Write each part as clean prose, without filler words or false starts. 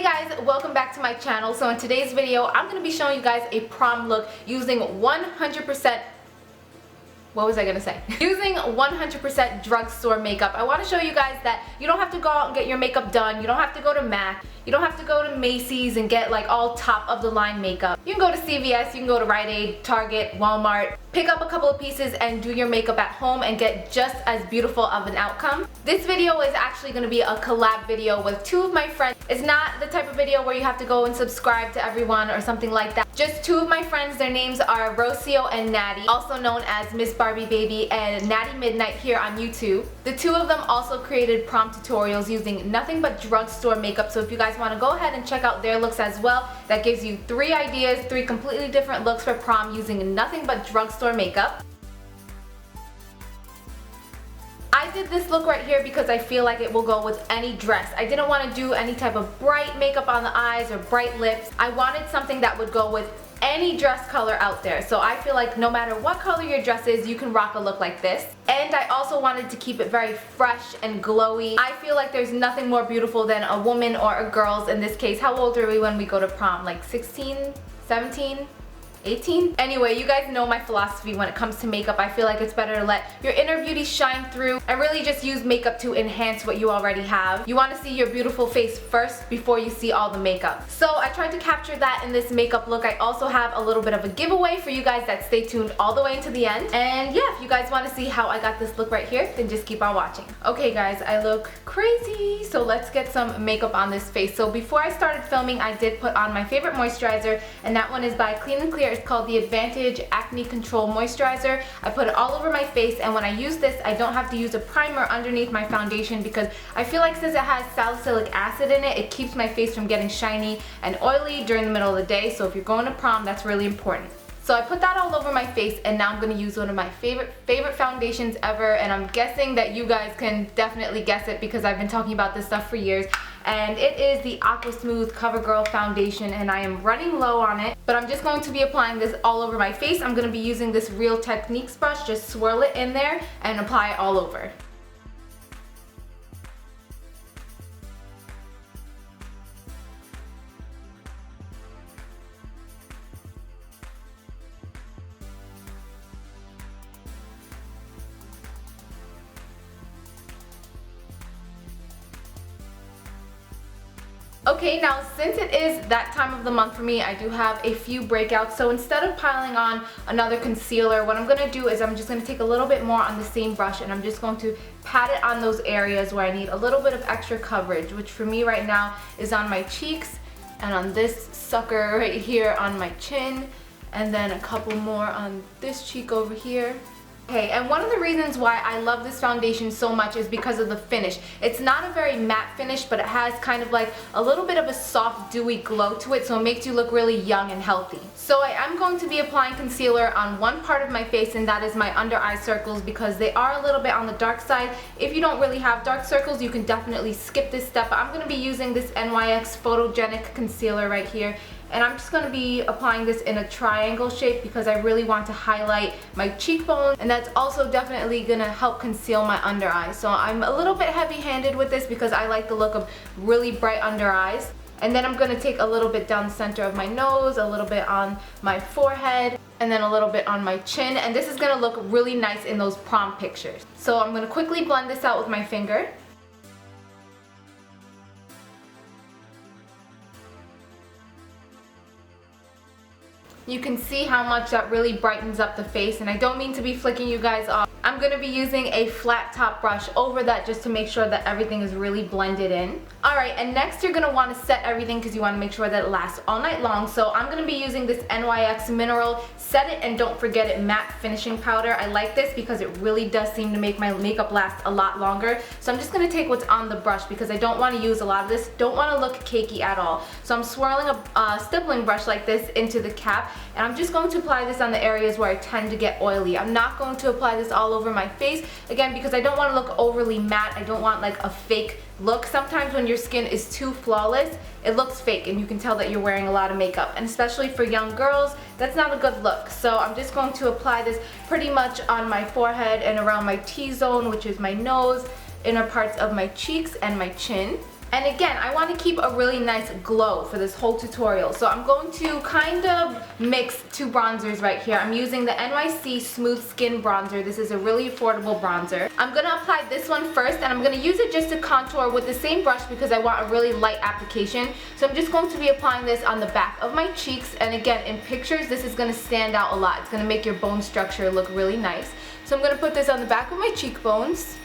Hey guys, welcome back to my channel. So in today's video, I'm going to be showing you guys a prom look using 100%, what was I going to say? Using 100% drugstore makeup. I want to show you guys that you don't have to go out and get your makeup done. You don't have to go to MAC. You don't have to go to Macy's and get like all top of the line makeup. You can go to CVS, you can go to Rite Aid, Target, Walmart, pick up a couple of pieces and do your makeup at home and get just as beautiful of an outcome. This video is actually going to be a collab video with two of my friends. It's not the type of video where you have to go and subscribe to everyone or something like that. Just two of my friends. Their names are Rocio and Naty, also known as Miss Barbie Baby and Natty Midnight here on YouTube. The two of them also created prom tutorials using nothing but drugstore makeup, so if you guys want to go ahead and check out their looks as well, that gives you three ideas, three completely different looks for prom using nothing but drugstore makeup. I did this look right here because I feel like it will go with any dress. I didn't want to do any type of bright makeup on the eyes or bright lips. I wanted something that would go with any dress color out there. So I feel like no matter what color your dress is, you can rock a look like this. And I also wanted to keep it very fresh and glowy. I feel like there's nothing more beautiful than a woman or a girl's, in this case. How old are we when we go to prom? Like 16, 17? 18? Anyway, you guys know my philosophy when it comes to makeup. I feel like it's better to let your inner beauty shine through and really just use makeup to enhance what you already have. You want to see your beautiful face first before you see all the makeup. So I tried to capture that in this makeup look. I also have a little bit of a giveaway for you guys that stay tuned all the way into the end. And yeah, if you guys want to see how I got this look right here, then just keep on watching. Okay guys, I look crazy. So let's get some makeup on this face. So before I started filming, I did put on my favorite moisturizer, and that one is by Clean & Clear. It's called the Advantage Acne Control Moisturizer. I put it all over my face, and when I use this, I don't have to use a primer underneath my foundation because I feel like since it has salicylic acid in it, it keeps my face from getting shiny and oily during the middle of the day. So if you're going to prom, that's really important. So I put that all over my face, and now I'm going to use one of my favorite foundations ever, and I'm guessing that you guys can definitely guess it because I've been talking about this stuff for years. And it is the Aquasmooth Covergirl foundation, and I am running low on it, but I'm just going to be applying this all over my face. I'm going to be using this Real Techniques brush, just swirl it in there and apply it all over. Okay, now since it is that time of the month for me, I do have a few breakouts. So instead of piling on another concealer, what I'm going to do is I'm just going to take a little bit more on the same brush, and I'm just going to pat it on those areas where I need a little bit of extra coverage, which for me right now is on my cheeks and on this sucker right here on my chin, and then a couple more on this cheek over here. Okay, and one of the reasons why I love this foundation so much is because of the finish. It's not a very matte finish, but it has kind of like a little bit of a soft, dewy glow to it, so it makes you look really young and healthy. So I am going to be applying concealer on one part of my face, and that is my under eye circles because they are a little bit on the dark side. If you don't really have dark circles, you can definitely skip this step. I'm going to be using this NYX Photogenic Concealer right here. And I'm just going to be applying this in a triangle shape because I really want to highlight my cheekbone, and that's also definitely going to help conceal my under eyes. So I'm a little bit heavy-handed with this because I like the look of really bright under eyes. And then I'm going to take a little bit down the center of my nose, a little bit on my forehead, and then a little bit on my chin. And this is going to look really nice in those prom pictures. So I'm going to quickly blend this out with my finger. You can see how much that really brightens up the face, and I don't mean to be flicking you guys off. I'm going to be using a flat top brush over that just to make sure that everything is really blended in. Alright, and next you're going to want to set everything because you want to make sure that it lasts all night long. So I'm going to be using this NYX Mineral Set It and Don't Forget It Matte Finishing Powder. I like this because it really does seem to make my makeup last a lot longer. So I'm just going to take what's on the brush because I don't want to use a lot of this. Don't want to look cakey at all. So I'm swirling a stippling brush like this into the cap, and I'm just going to apply this on the areas where I tend to get oily. I'm not going to apply this all over my face, again, because I don't want to look overly matte. I don't want like a fake look. Sometimes when your skin is too flawless, it looks fake and you can tell that you're wearing a lot of makeup, and especially for young girls, that's not a good look. So I'm just going to apply this pretty much on my forehead and around my T-zone, which is my nose, inner parts of my cheeks and my chin. And again, I want to keep a really nice glow for this whole tutorial. So I'm going to kind of mix two bronzers right here. I'm using the NYC Smooth Skin Bronzer. This is a really affordable bronzer. I'm going to apply this one first, and I'm going to use it just to contour with the same brush because I want a really light application. So I'm just going to be applying this on the back of my cheeks. And again, in pictures, this is going to stand out a lot. It's going to make your bone structure look really nice. So I'm going to put this on the back of my cheekbones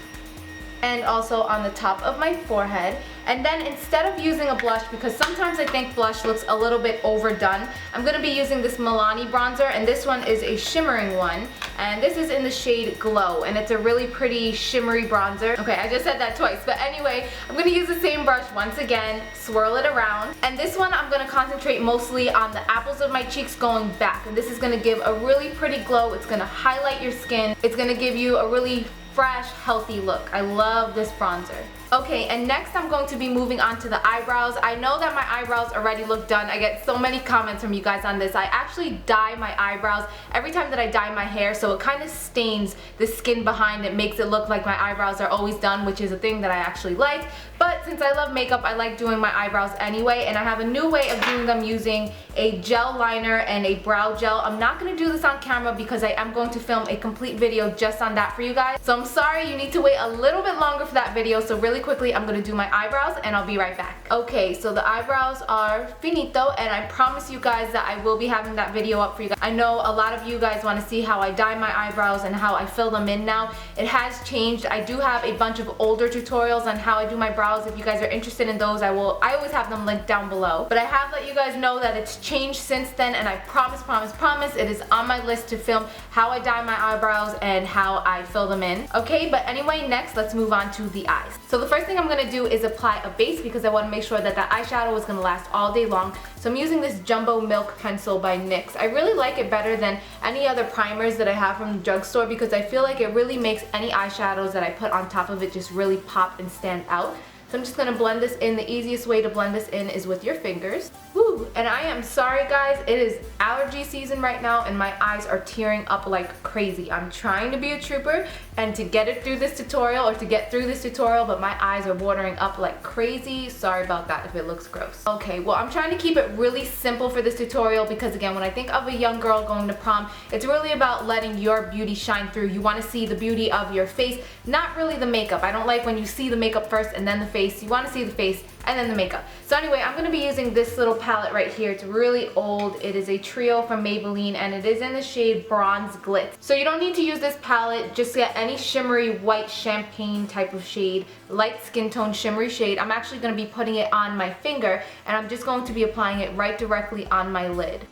and also on the top of my forehead. And then instead of using a blush, because sometimes I think blush looks a little bit overdone, I'm going to be using this Milani bronzer, and this one is a shimmering one, and this is in the shade Glow, and it's a really pretty shimmery bronzer. Okay, I just said that twice, but anyway, I'm going to use the same brush once again, swirl it around, and this one I'm going to concentrate mostly on the apples of my cheeks going back, and this is going to give a really pretty glow. It's going to highlight your skin. It's going to give you a really fresh, healthy look. I love this bronzer. Okay, and next I'm going to be moving on to the eyebrows. I know that my eyebrows already look done. I get so many comments from you guys on this. I actually dye my eyebrows every time that I dye my hair, so it kind of stains the skin behind it, makes it look like my eyebrows are always done, which is a thing that I actually like. But since I love makeup, I like doing my eyebrows anyway, and I have a new way of doing them using a gel liner and a brow gel. I'm not going to do this on camera because I am going to film a complete video just on that for you guys. So I'm sorry, you need to wait a little bit longer for that video. So really quickly, I'm going to do my eyebrows and I'll be right back. Okay, so the eyebrows are finito, and I promise you guys that I will be having that video up for you guys. I know a lot of you guys want to see how I dye my eyebrows and how I fill them in now. It has changed. I do have a bunch of older tutorials on how I do my brows. If you guys are interested in those, I always have them linked down below. But I have let you guys know that it's changed since then, and I promise it is on my list to film how I dye my eyebrows and how I fill them in. Okay, but anyway, next let's move on to the eyes. So the first thing I'm going to do is apply a base because I want to make sure that the eyeshadow is going to last all day long. So I'm using this Jumbo Milk Pencil by NYX. I really like it better than any other primers that I have from the drugstore because I feel like it really makes any eyeshadows that I put on top of it just really pop and stand out. So I'm just going to blend this in. The easiest way to blend this in is with your fingers. Woo! And I am sorry guys, it is allergy season right now and my eyes are tearing up like crazy. I'm trying to be a trooper and to get it through this tutorial, or to get through this tutorial, but my eyes are watering up like crazy. Sorry about that if it looks gross. Okay, well I'm trying to keep it really simple for this tutorial because again, when I think of a young girl going to prom, it's really about letting your beauty shine through. You want to see the beauty of your face, not really the makeup. I don't like when you see the makeup first and then the face. You want to see the face and then the makeup. So anyway, I'm going to be using this little palette right here. It's really old. It is a trio from Maybelline and it is in the shade Bronze Glitz. So you don't need to use this palette. Just get any shimmery white champagne type of shade, light skin tone shimmery shade. I'm actually going to be putting it on my finger and I'm just going to be applying it right directly on my lid.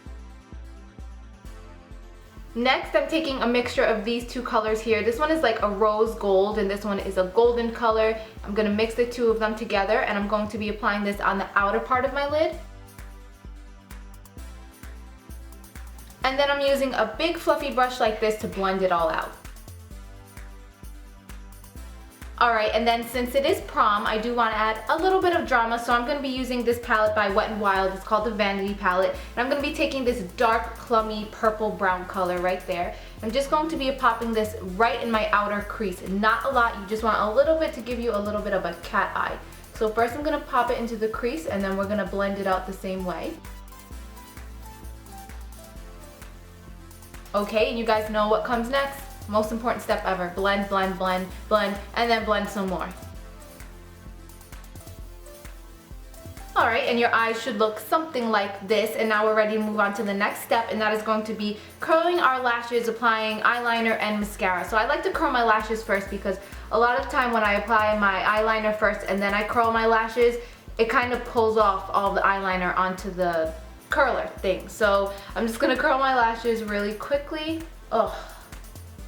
Next, I'm taking a mixture of these two colors here. This one is like a rose gold and this one is a golden color. I'm going to mix the two of them together and I'm going to be applying this on the outer part of my lid. And then I'm using a big fluffy brush like this to blend it all out. Alright, and then since it is prom, I do want to add a little bit of drama, so I'm going to be using this palette by Wet n Wild. It's called the Vanity Palette, and I'm going to be taking this dark, plummy, purple brown color right there. I'm just going to be popping this right in my outer crease. Not a lot, you just want a little bit to give you a little bit of a cat eye. So first I'm going to pop it into the crease, and then we're going to blend it out the same way. Okay, and you guys know what comes next. Most important step ever. Blend, blend, blend, blend, and then blend some more. Alright, and your eyes should look something like this, and now we're ready to move on to the next step, and that is going to be curling our lashes, applying eyeliner and mascara. So I like to curl my lashes first because a lot of time when I apply my eyeliner first and then I curl my lashes, it kind of pulls off all the eyeliner onto the curler thing. So I'm just going to curl my lashes really quickly. Ugh.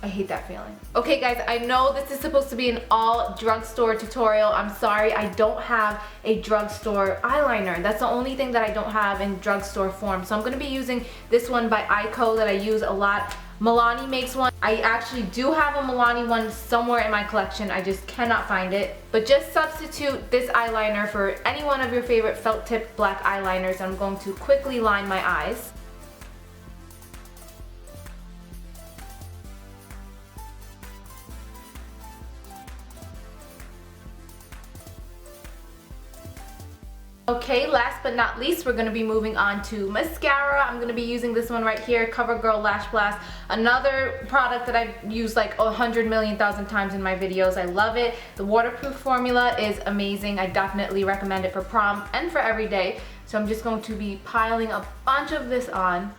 I hate that feeling. Okay guys, I know this is supposed to be an all drugstore tutorial. I'm sorry, I don't have a drugstore eyeliner. That's the only thing that I don't have in drugstore form. So I'm going to be using this one by Ico that I use a lot. Milani makes one. I actually do have a Milani one somewhere in my collection. I just cannot find it. But just substitute this eyeliner for any one of your favorite felt tip black eyeliners. I'm going to quickly line my eyes. Okay, last but not least, we're going to be moving on to mascara. I'm going to be using this one right here, Covergirl Lash Blast. Another product that I've used like 100,000,000 times in my videos. I love it. The waterproof formula is amazing. I definitely recommend it for prom and for every day. So I'm just going to be piling a bunch of this on.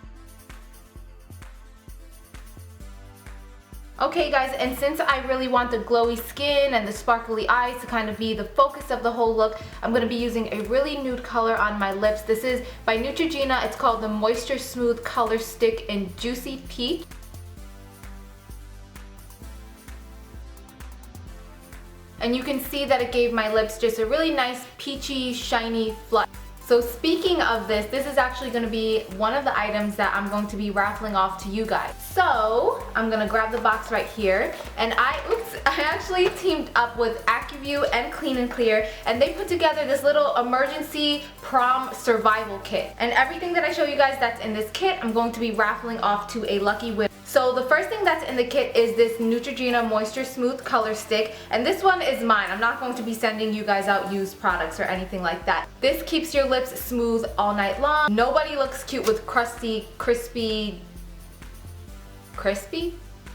Okay guys, and since I really want the glowy skin and the sparkly eyes to kind of be the focus of the whole look, I'm going to be using a really nude color on my lips. This is by Neutrogena. It's called the Moisture Smooth Color Stick in Juicy Peach. And you can see that it gave my lips just a really nice peachy, shiny flush. So speaking of this, this is actually going to be one of the items that I'm going to be raffling off to you guys. So I'm going to grab the box right here, and I actually teamed up with AccuView and Clean & Clear, and they put together this little emergency prom survival kit. And everything that I show you guys that's in this kit, I'm going to be raffling off to a lucky winner. So the first thing that's in the kit is this Neutrogena Moisture Smooth Color Stick, and this one is mine. I'm not going to be sending you guys out used products or anything like that. This keeps your lips smooth all night long. Nobody looks cute with crusty, crispy,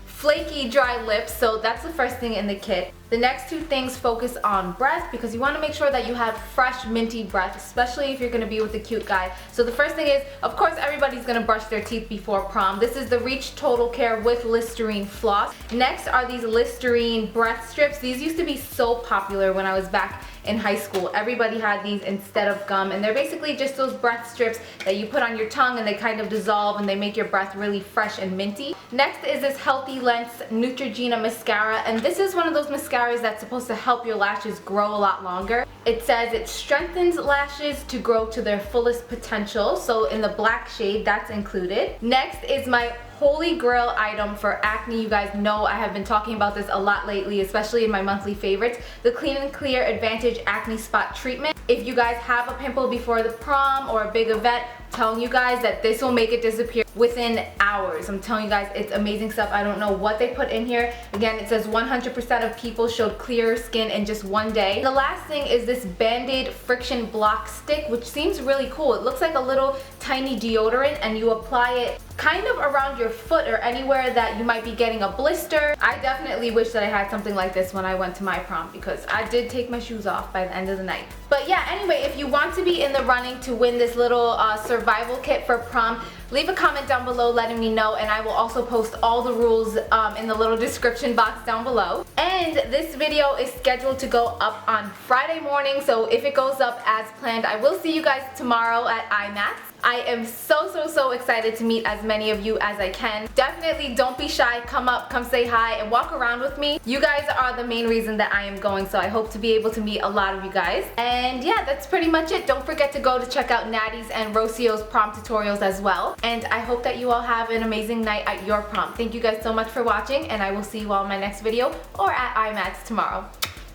flaky, dry lips, so that's the first thing in the kit. The next two things focus on breath, because you want to make sure that you have fresh, minty breath, especially if you're going to be with a cute guy. So the first thing is, of course, everybody's going to brush their teeth before prom. This is the Reach Total Care with Listerine Floss. Next are these Listerine breath strips. These used to be so popular when I was back in high school. Everybody had these instead of gum, and they're basically just those breath strips that you put on your tongue and they kind of dissolve and they make your breath really fresh and minty. Next is this Healthy Lengths Neutrogena mascara, and this is one of those mascaras that's supposed to help your lashes grow a lot longer. It says it strengthens lashes to grow to their fullest potential, so in the black shade, that's included. Next is my holy grail item for acne. You guys know I have been talking about this a lot lately, especially in my monthly favorites, the Clean & Clear Advantage Acne Spot Treatment. If you guys have a pimple before the prom or a big event, I'm telling you guys that this will make it disappear within hours. I'm telling you guys, it's amazing stuff. I don't know what they put in here. Again, it says 100% of people showed clearer skin in just one day. The last thing is this Band-Aid Friction Block Stick, which seems really cool. It looks like a little tiny deodorant, and you apply it kind of around your foot or anywhere that you might be getting a blister. I definitely wish that I had something like this when I went to my prom, because I did take my shoes off by the end of the night. But yeah, anyway, if you want to be in the running to win this little survival kit for prom, leave a comment down below letting me know, and I will also post all the rules in the little description box down below. And this video is scheduled to go up on Friday morning, so if it goes up as planned, I will see you guys tomorrow at IMATS. I am so excited to meet as many of you as I can. Definitely don't be shy. Come up, come say hi, and walk around with me. You guys are the main reason that I am going, so I hope to be able to meet a lot of you guys. And yeah, that's pretty much it. Don't forget to go to check out Naty's and Rocio's prom tutorials as well. And I hope that you all have an amazing night at your prom. Thank you guys so much for watching, and I will see you all in my next video or at IMATS tomorrow.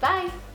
Bye!